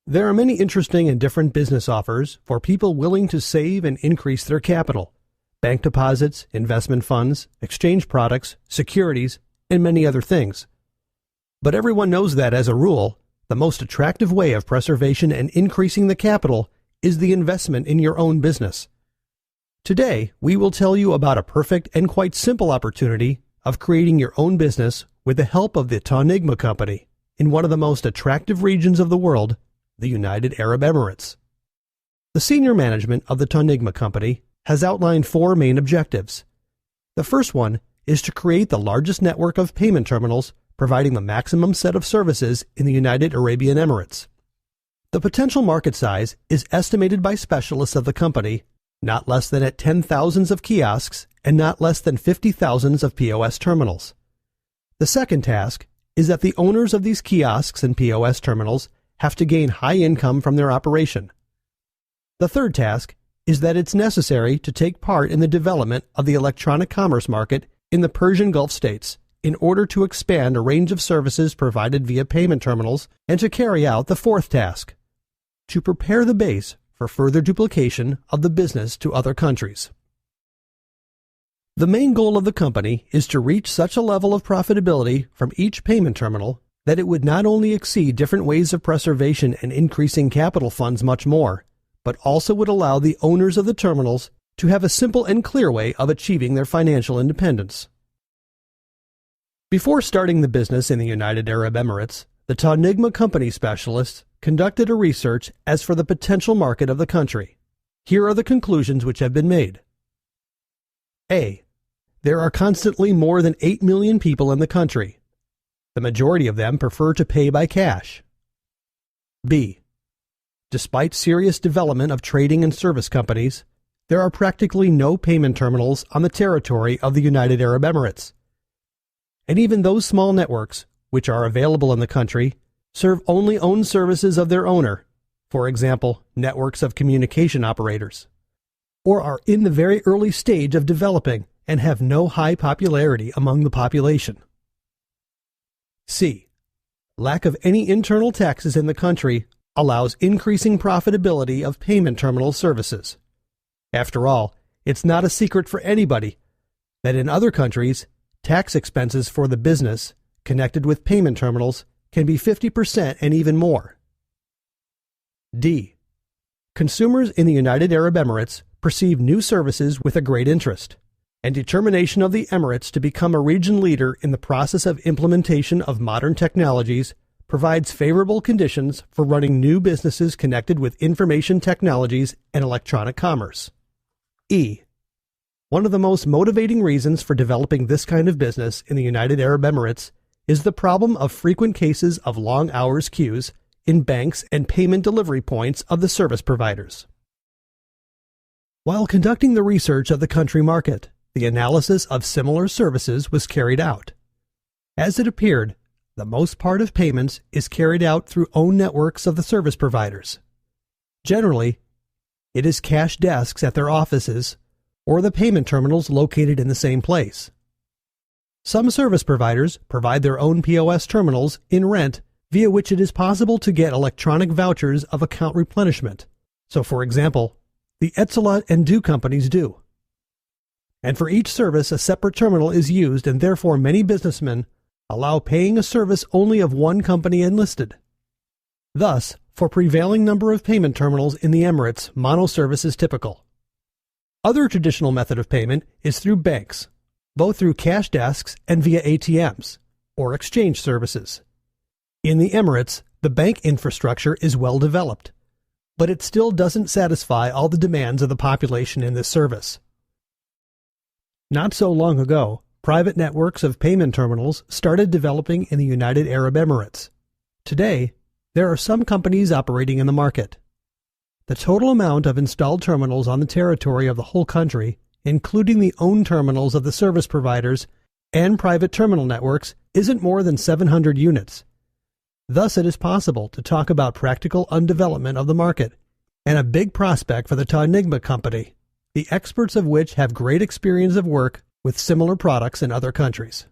There are many interesting and different business offers for people willing to save and increase their capital. Bank deposits, investment funds, exchange products, securities, and many other things. But everyone knows that, as a rule, the most attractive way of preservation and increasing the capital is the investment in your own business. Today, we will tell you about a perfect and quite simple opportunity of creating your own business with the help of the Taunigma company in one of the most attractive regions of the world, the United Arab Emirates. The senior management of the Taunigma company has outlined 4 main objectives. The first one is to create the largest network of payment terminals providing the maximum set of services in the United Arabian Emirates. The potential market size is estimated by specialists of the company not less than at 10,000s of kiosks and not less than 50,000s of POS terminals. The second task is that the owners of these kiosks and POS terminals have to gain high income from their operation. The third task is that it's necessary to take part in the development of the electronic commerce market in the Persian Gulf states in order to expand a range of services provided via payment terminals, and to carry out the fourth task, to prepare the base for further duplication of the business to other countries. The main goal of the company is to reach such a level of profitability from each payment terminal that it would not only exceed different ways of preservation and increasing capital funds much more, but also would allow the owners of the terminals to have a simple and clear way of achieving their financial independence. Before starting the business in the United Arab Emirates, the Taunigma company specialists conducted a research as for the potential market of the country. Here are the conclusions which have been made. A. There are constantly more than 8 million people in the country. The majority of them prefer to pay by cash. B. Despite serious development of trading and service companies, there are practically no payment terminals on the territory of the United Arab Emirates. And even those small networks, which are available in the country, serve only own services of their owner, for example, networks of communication operators, or are in the very early stage of developing and have no high popularity among the population. C. Lack of any internal taxes in the country allows increasing profitability of payment terminal services. After all, it's not a secret for anybody that in other countries, tax expenses for the business connected with payment terminals can be 50% and even more. D. Consumers in the United Arab Emirates perceive new services with a great interest, and determination of the Emirates to become a region leader in the process of implementation of modern technologies provides favorable conditions for running new businesses connected with information technologies and electronic commerce. E. One of the most motivating reasons for developing this kind of business in the United Arab Emirates is the problem of frequent cases of long hours queues in banks and payment delivery points of the service providers. While conducting the research of the country market, the analysis of similar services was carried out. As it appeared, the most part of payments is carried out through own networks of the service providers. Generally, it is cash desks at their offices or the payment terminals located in the same place. Some service providers provide their own POS terminals in rent via which it is possible to get electronic vouchers of account replenishment. So, for example, the Etisalat and Du companies do. And for each service, a separate terminal is used, and therefore many businessmen allow paying a service only of one company enlisted. Thus, for prevailing number of payment terminals in the Emirates, monoservice is typical. Other traditional method of payment is through banks, both through cash desks and via ATMs, or exchange services. In the Emirates, the bank infrastructure is well developed, but it still doesn't satisfy all the demands of the population in this service. Not so long ago, private networks of payment terminals started developing in the United Arab Emirates. Today, there are some companies operating in the market. The total amount of installed terminals on the territory of the whole country, including the owned terminals of the service providers and private terminal networks, isn't more than 700 units. Thus, it is possible to talk about practical undevelopment of the market and a big prospect for the Taunigma company, the experts of which have great experience of work with similar products in other countries.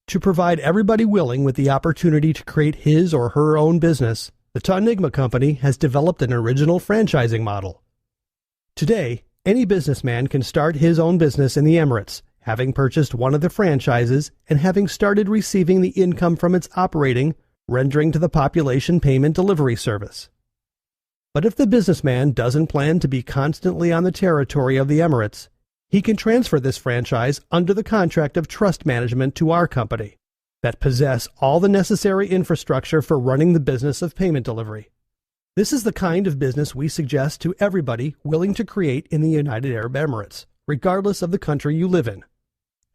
To provide everybody willing with the opportunity to create his or her own business, the Taunigma company has developed an original franchising model. Today, any businessman can start his own business in the Emirates, having purchased one of the franchises and having started receiving the income from its operating, rendering to the population payment delivery service. But if the businessman doesn't plan to be constantly on the territory of the Emirates, he can transfer this franchise under the contract of trust management to our company that possess all the necessary infrastructure for running the business of payment delivery. This is the kind of business we suggest to everybody willing to create in the United Arab Emirates, regardless of the country you live in.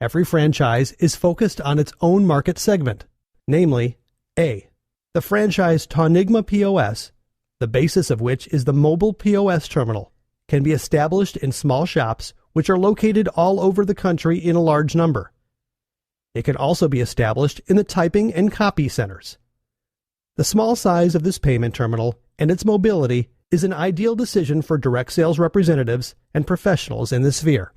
Every franchise is focused on its own market segment, namely, A, the franchise Taunigma POS, the basis of which is the mobile POS terminal, can be established in small shops which are located all over the country in a large number. It can also be established in the typing and copy centers. The small size of this payment terminal and its mobility is an ideal decision for direct sales representatives and professionals in the sphere.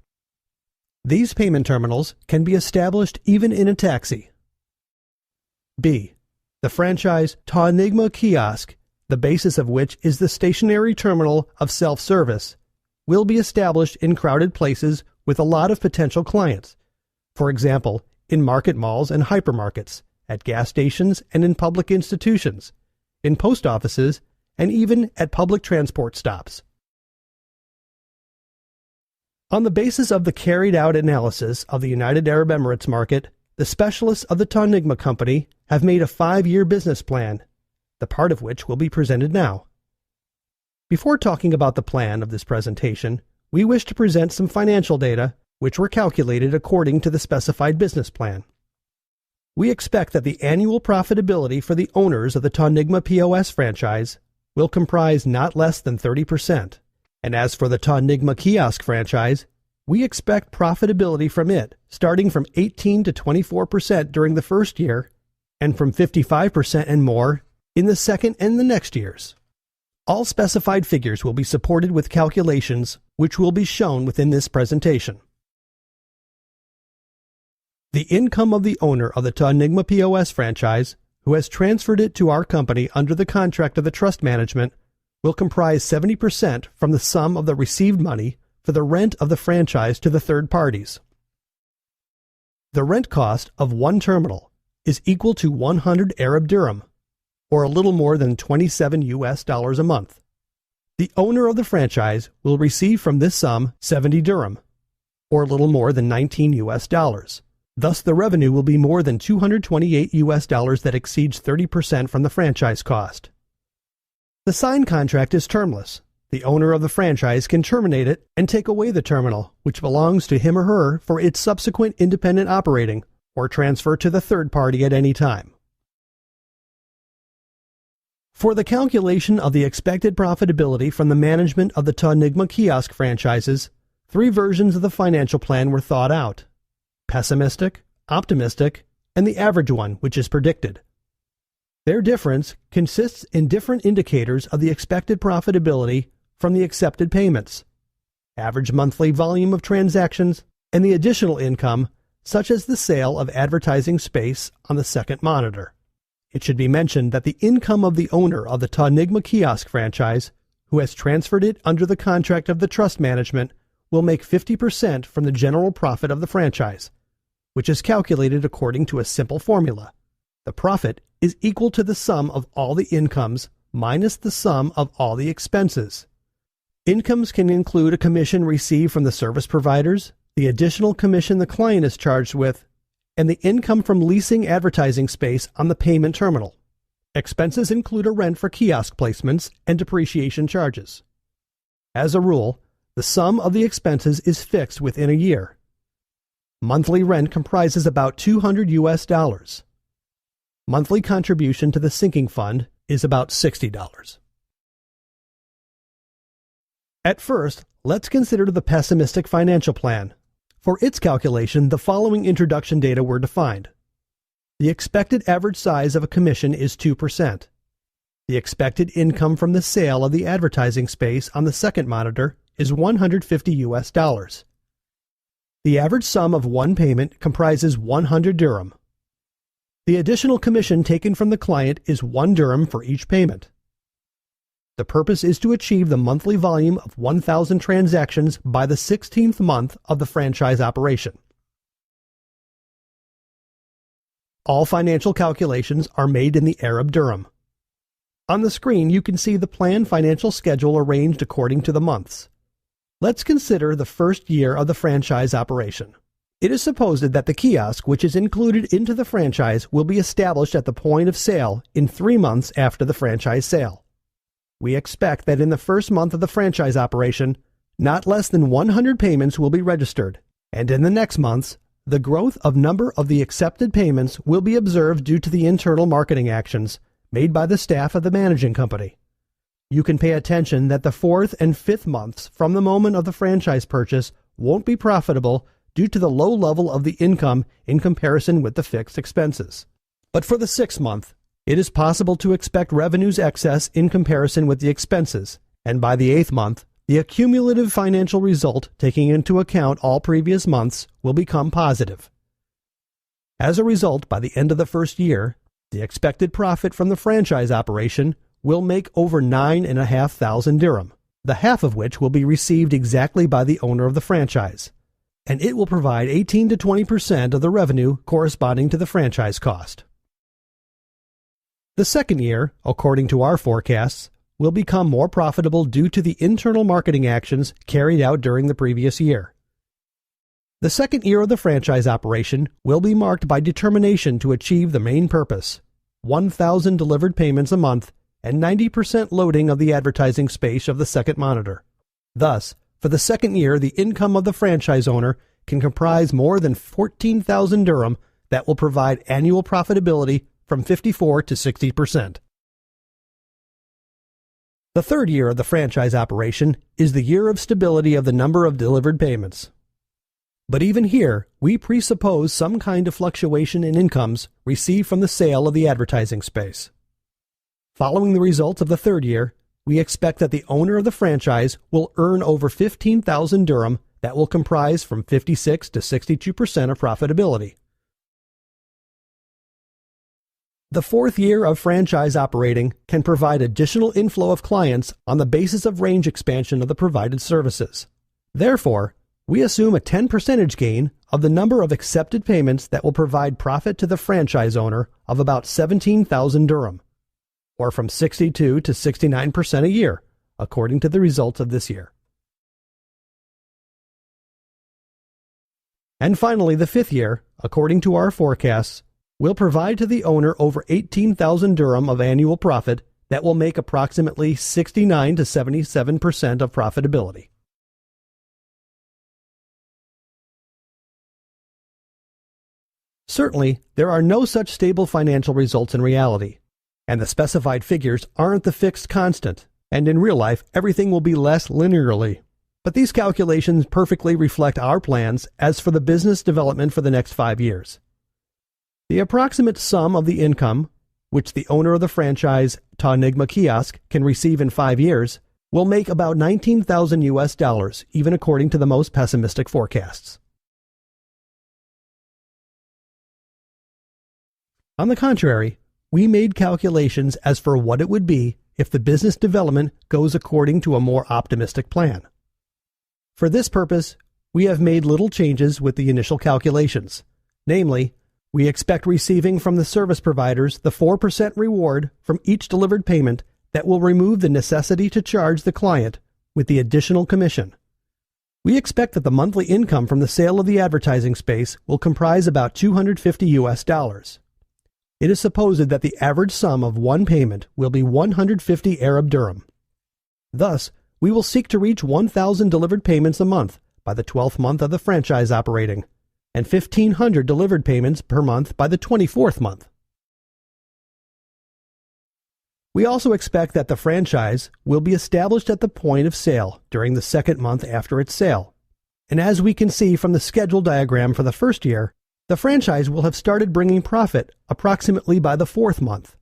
These payment terminals can be established even in a taxi. B, the franchise Taunigma Kiosk, the basis of which is the stationary terminal of self-service, will be established in crowded places with a lot of potential clients. For example, in market malls and hypermarkets, at gas stations and in public institutions, in post offices, and even at public transport stops. On the basis of the carried-out analysis of the United Arab Emirates market, the specialists of the Taunigma company have made a 5-year business plan, the part of which will be presented now. Before talking about the plan of this presentation, we wish to present some financial data which were calculated according to the specified business plan. We expect that the annual profitability for the owners of the Taunigma POS franchise will comprise not less than 30%, and as for the Taunigma Kiosk franchise, we expect profitability from it starting from 18 to 24% during the first year, and from 55% and more in the second and the next years. All specified figures will be supported with calculations which will be shown within this presentation. The income of the owner of the Taunigma POS franchise, who has transferred it to our company under the contract of the trust management, will comprise 70% from the sum of the received money for the rent of the franchise to the third parties. The rent cost of one terminal is equal to 100 Arab dirham, or a little more than $27 a month. The owner of the franchise will receive from this sum 70 dirham, or a little more than $19. Thus, the revenue will be more than $228 that exceeds 30% from the franchise cost. The signed contract is termless. The owner of the franchise can terminate it and take away the terminal, which belongs to him or her for its subsequent independent operating, or transfer to the third party at any time. For the calculation of the expected profitability from the management of the Taunigma Kiosk franchises, 3 versions of the financial plan were thought out: pessimistic, optimistic, and the average one, which is predicted. Their difference consists in different indicators of the expected profitability from the accepted payments, average monthly volume of transactions, and the additional income, such as the sale of advertising space on the second monitor. It should be mentioned that the income of the owner of the Taunigma Kiosk franchise, who has transferred it under the contract of the trust management, will make 50% from the general profit of the franchise, which is calculated according to a simple formula. The profit is equal to the sum of all the incomes minus the sum of all the expenses. Incomes can include a commission received from the service providers, the additional commission the client is charged with, and the income from leasing advertising space on the payment terminal. Expenses include a rent for kiosk placements and depreciation charges. As a rule, the sum of the expenses is fixed within a year. Monthly rent comprises about $200. Monthly contribution to the sinking fund is about $60. At first, let's consider the pessimistic financial plan. For its calculation, the following introduction data were defined. The expected average size of a commission is 2%. The expected income from the sale of the advertising space on the second monitor is $150. The average sum of one payment comprises 100 dirham. The additional commission taken from the client is 1 dirham for each payment. the purpose is to achieve the monthly volume of 1,000 transactions by the 16th month of the franchise operation. All financial calculations are made in the Arab dirham. On the screen, you can see the planned financial schedule arranged according to the months. Let's consider the first year of the franchise operation. It is supposed that the kiosk, which is included into the franchise, will be established at the point of sale in 3 months after the franchise sale. We expect that in the first month of the franchise operation, not less than 100 payments will be registered, and in the next months, the growth of number of the accepted payments will be observed due to the internal marketing actions made by the staff of the managing company. You can pay attention that the 4th and 5th months from the moment of the franchise purchase won't be profitable due to the low level of the income in comparison with the fixed expenses. But for the 6th month, it is possible to expect revenues excess in comparison with the expenses, and by the 8th month, the accumulative financial result, taking into account all previous months, will become positive. As a result, by the end of the first year, the expected profit from the franchise operation will make over 9,500 dirham, the half of which will be received exactly by the owner of the franchise, and it will provide 18 to 20% of the revenue corresponding to the franchise cost. The second year, according to our forecasts, will become more profitable due to the internal marketing actions carried out during the previous year. The second year of the franchise operation will be marked by determination to achieve the main purpose, 1,000 delivered payments a month and 90% loading of the advertising space of the second monitor. Thus, for the second year, the income of the franchise owner can comprise more than 14,000 dirham that will provide annual profitability from 54 to 60%. The third year of the franchise operation is the year of stability of the number of delivered payments. But even here, we presuppose some kind of fluctuation in incomes received from the sale of the advertising space. Following the results of the third year, we expect that the owner of the franchise will earn over 15,000 dirham that will comprise from 56 to 62% of profitability. The fourth year of franchise operating can provide additional inflow of clients on the basis of range expansion of the provided services. Therefore, we assume a 10% gain of the number of accepted payments that will provide profit to the franchise owner of about 17,000 dirham, or from 62 to 69% a year, according to the results of this year. And finally, the fifth year, according to our forecasts, will provide to the owner over 18,000 dirham of annual profit that will make approximately 69 to 77% of profitability. Certainly, there are no such stable financial results in reality, and the specified figures aren't the fixed constant, and in real life, everything will be less linearly. But these calculations perfectly reflect our plans as for the business development for the next 5 years. The approximate sum of the income, which the owner of the franchise, Taunigma kiosk, can receive in 5 years, will make about $19,000, even according to the most pessimistic forecasts. On the contrary, we made calculations as for what it would be if the business development goes according to a more optimistic plan. For this purpose, we have made little changes with the initial calculations, namely, we expect receiving from the service providers the 4% reward from each delivered payment that will remove the necessity to charge the client with the additional commission. We expect that the monthly income from the sale of the advertising space will comprise about $250. It is supposed that the average sum of one payment will be 150 Arab dirham. Thus, we will seek to reach 1,000 delivered payments a month by the 12th month of the franchise operating, and 1,500 delivered payments per month by the 24th month. We also expect that the franchise will be established at the point of sale during the second month after its sale. And as we can see from the schedule diagram for the first year, the franchise will have started bringing profit approximately by the 4th month.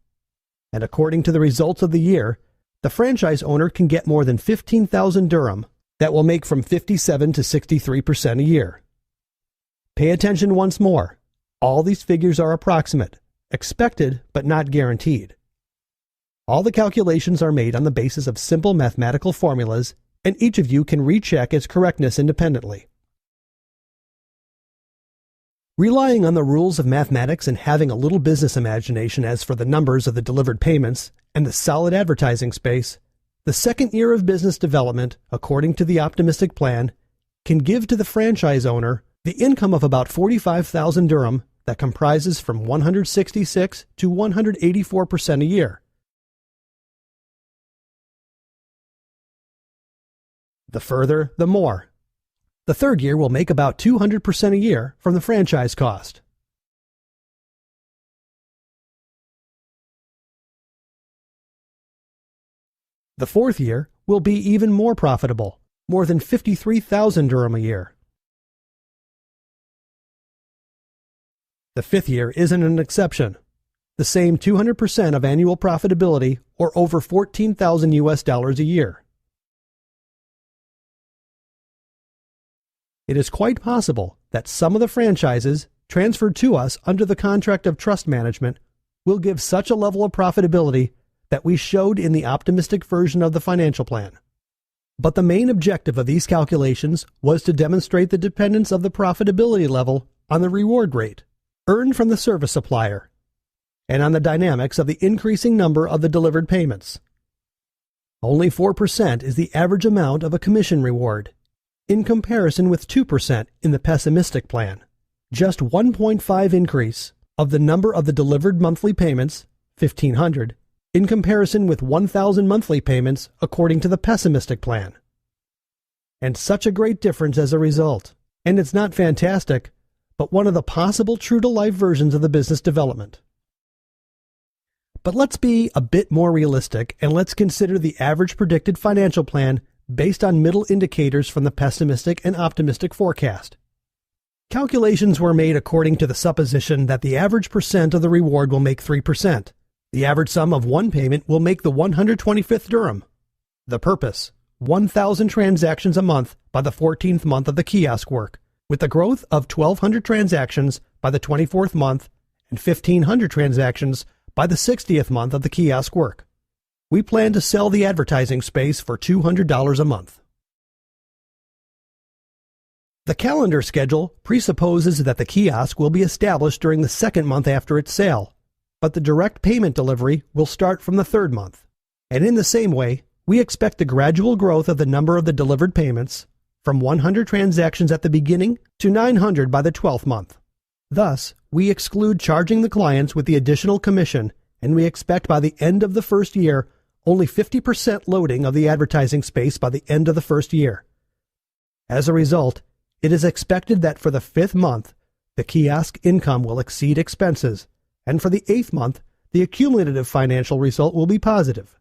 And according to the results of the year, the franchise owner can get more than 15,000 dirham that will make from 57 to 63% a year. Pay attention once more. All these figures are approximate, expected but not guaranteed. All the calculations are made on the basis of simple mathematical formulas, and each of you can recheck its correctness independently. Relying on the rules of mathematics and having a little business imagination as for the numbers of the delivered payments and the solid advertising space, the second year of business development, according to the optimistic plan, can give to the franchise owner the income of about 45,000 dirham that comprises from 166 to 184% a year. The further, the more. The third year will make about 200% a year from the franchise cost. The fourth year will be even more profitable, more than 53,000 dirham a year. The fifth year isn't an exception. The same 200% of annual profitability, or over 14,000 US dollars a year. It is quite possible that some of the franchises transferred to us under the contract of trust management will give such a level of profitability that we showed in the optimistic version of the financial plan. But the main objective of these calculations was to demonstrate the dependence of the profitability level on the reward rate earned from the service supplier and on the dynamics of the increasing number of the delivered payments. Only 4% is the average amount of a commission reward, in comparison with 2% in the pessimistic plan. Just 1.5 increase of the number of the delivered monthly payments, 1,500, in comparison with 1,000 monthly payments according to the pessimistic plan. And such a great difference as a result. And it's not fantastic, but one of the possible true-to-life versions of the business development. But let's be a bit more realistic and let's consider the average predicted financial plan based on middle indicators from the pessimistic and optimistic forecast. Calculations were made according to the supposition that the average percent of the reward will make 3%. The average sum of one payment will make the 125th dirham. The purpose: 1,000 transactions a month by the 14th month of the kiosk work, with the growth of 1,200 transactions by the 24th month and 1,500 transactions by the 60th month of the kiosk work. We plan to sell the advertising space for $200 a month. The calendar schedule presupposes that the kiosk will be established during the second month after its sale, but the direct payment delivery will start from the third month. And in the same way, we expect the gradual growth of the number of the delivered payments from 100 transactions at the beginning to 900 by the 12th month. Thus, we exclude charging the clients with the additional commission, and we expect by the end of the first year only 50% loading of the advertising space by the end of the first year. As a result, it is expected that for the 5th month, the kiosk income will exceed expenses, and for the 8th month, the accumulative financial result will be positive.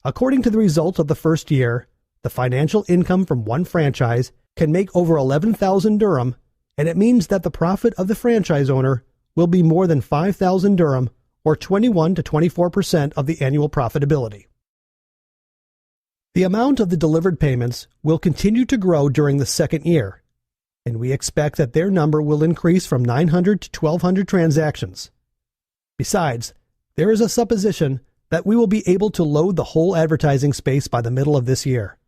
According to the results of the first year, the financial income from one franchise can make over 11,000 dirham, and it means that the profit of the franchise owner will be more than 5,000 dirham, or 21 to 24% of the annual profitability. The amount of the delivered payments will continue to grow during the second year, and we expect that their number will increase from 900 to 1,200 transactions. Besides, there is a supposition that we will be able to load the whole advertising space by the middle of this year.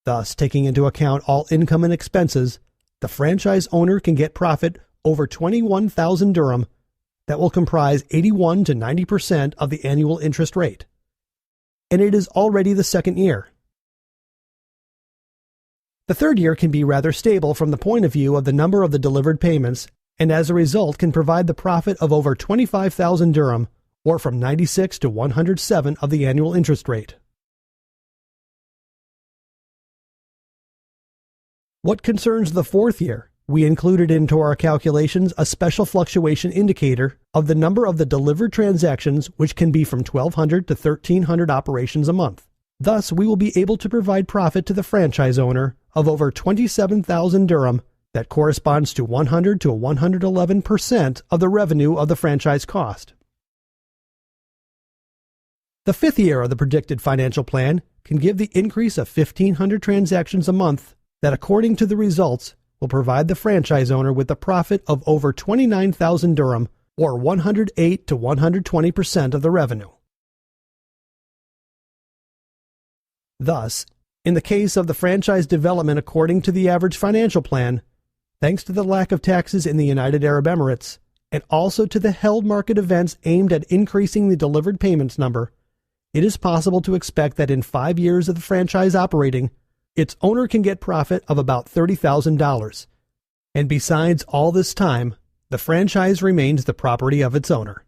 Thus, taking into account all income and expenses, the franchise owner can get profit over 21,000 dirham that will comprise 81 to 90% of the annual interest rate. And it is already the second year. The third year can be rather stable from the point of view of the number of the delivered payments, and as a result can provide the profit of over 25,000 dirham, or from 96 to 107 of the annual interest rate. What concerns the fourth year, we included into our calculations a special fluctuation indicator of the number of the delivered transactions, which can be from 1,200 to 1,300 operations a month. Thus, we will be able to provide profit to the franchise owner of over 27,000 dirham that corresponds to 100 to 111% of the revenue of the franchise cost. The fifth year of the predicted financial plan can give the increase of 1,500 transactions a month that, according to the results, will provide the franchise owner with a profit of over 29,000 dirham, or 108 to 120% of the revenue. Thus, in the case of the franchise development according to the average financial plan, thanks to the lack of taxes in the United Arab Emirates, and also to the held market events aimed at increasing the delivered payments number, it is possible to expect that in 5 years of the franchise operating, its owner can get profit of about $30,000. And besides all this time, the franchise remains the property of its owner.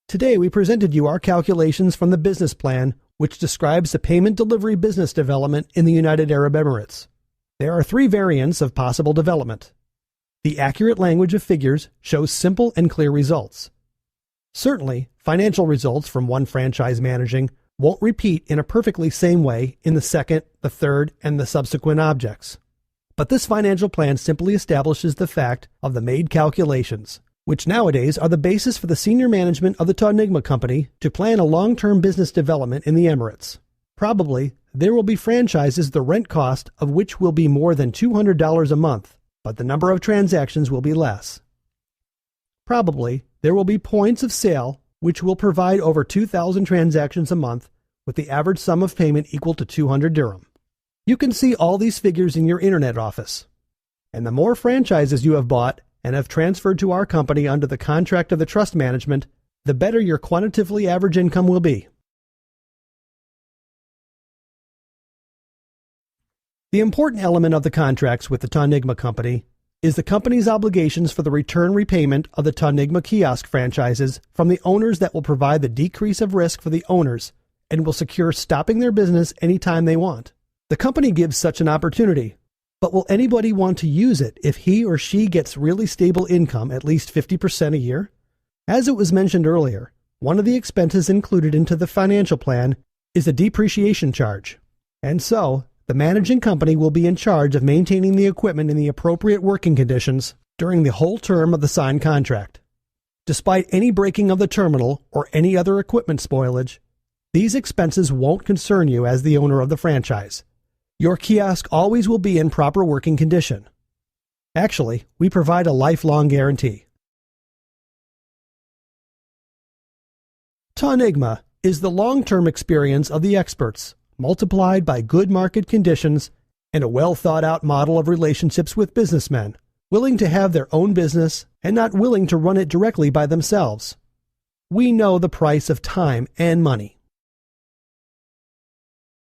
Today we presented you our calculations from the business plan, which describes the payment delivery business development in the United Arab Emirates. There are 3 variants of possible development. The accurate language of figures shows simple and clear results. Certainly, financial results from one franchise managing won't repeat in a perfectly same way in the second, the third, and the subsequent objects. But this financial plan simply establishes the fact of the made calculations, which nowadays are the basis for the senior management of the Taunigma company to plan a long-term business development in the Emirates. Probably, there will be franchises the rent cost of which will be more than $200 a month, but the number of transactions will be less. Probably, there will be points of sale which will provide over 2,000 transactions a month with the average sum of payment equal to 200 dirham. You can see all these figures in your internet office. And the more franchises you have bought and have transferred to our company under the contract of the trust management, the better your quantitatively average income will be. The important element of the contracts with the Taunigma company is the company's obligations for the return repayment of the Taunigma kiosk franchises from the owners that will provide the decrease of risk for the owners and will secure stopping their business anytime they want. The company gives such an opportunity, but will anybody want to use it if he or she gets really stable income at least 50% a year? As it was mentioned earlier, one of the expenses included into the financial plan is a depreciation charge, and so the managing company will be in charge of maintaining the equipment in the appropriate working conditions during the whole term of the signed contract. Despite any breaking of the terminal or any other equipment spoilage, these expenses won't concern you as the owner of the franchise. Your kiosk always will be in proper working condition. Actually, we provide a lifelong guarantee. Taunigma is the long-term experience of the experts, multiplied by good market conditions and a well-thought-out model of relationships with businessmen, willing to have their own business and not willing to run it directly by themselves. We know the price of time and money.